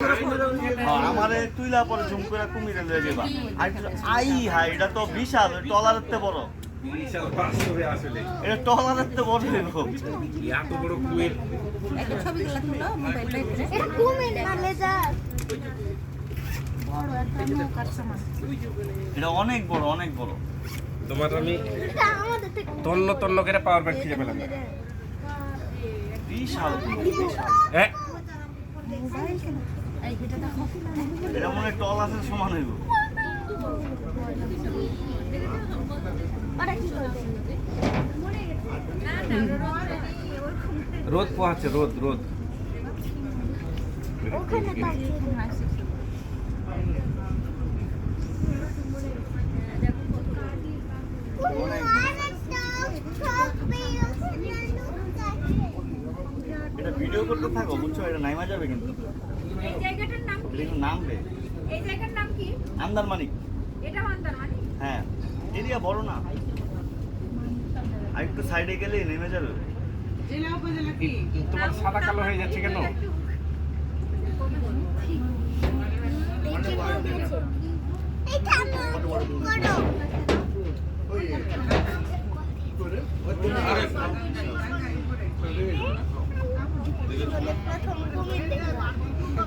আমারে তুইলা পরে ঝুম করে কুমিরে লয়ে যাবা। আই হাই এটা তো বিশাল টলারেতে বড়। বিশাল বাস্তবে আসলে এটা টলারেতে বড় হইবো। এত বড় কুমির। একটা ছবিগুলো তুলো মোবাইল বাইরে। এটা কুমির না লেজার। বড় একদম নৌকার সমান। এটা অনেক বড় অনেক বড়। তোমার আমি এটা আমাদের থেকে তন্ন তন্ন করে পাওয়ার ব্যাংক খুঁজে পেলাম না। বিশাল বিশাল। হ্যাঁ মোবাইল কেন? এই এটা দেখো। এটা মনে হয় টলারের সমান হইব। ওরা কি করবে? রোদ পোহাচ্ছে রোদ রোদ। ওখানে তাকিয়ে এটা ভিডিও করতে থাকো বুঝছো, এটা নাইমা যাবে কিন্তু। এই জায়গাটার নাম কি? এটা কিন্তু নাম রে এই জায়গার নাম কি? আন্দারমানিক। এটা আন্দারমানিক। হ্যাঁ এরিয়া বড় না, আর একটু সাইডে গেলেই নেমে যাবে। তোমার সাদা কালো হয়ে যাচ্ছে কেন?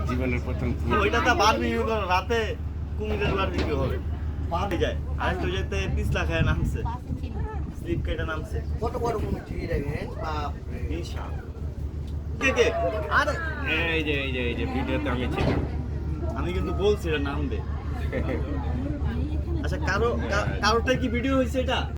জীবনের প্রথম কুমির। ওইটা তো বারবিকিউ করো রাতে, কুমিরের বারবিকিউ হবে পাওয়া যায়। আর তো যেতে পিছলা খায় নামছে, স্লিপ কেটে নামছে। কত বড় কুমির ঠিক দেখেন বাপ রে। বিশাল। কে কে? আরে এই যে ভিডিওতে আমি ছিলাম। আমি কিন্তু বলছি এটা নামবে। আচ্ছা কারোটাই কি ভিডিও হয়েছে এটা?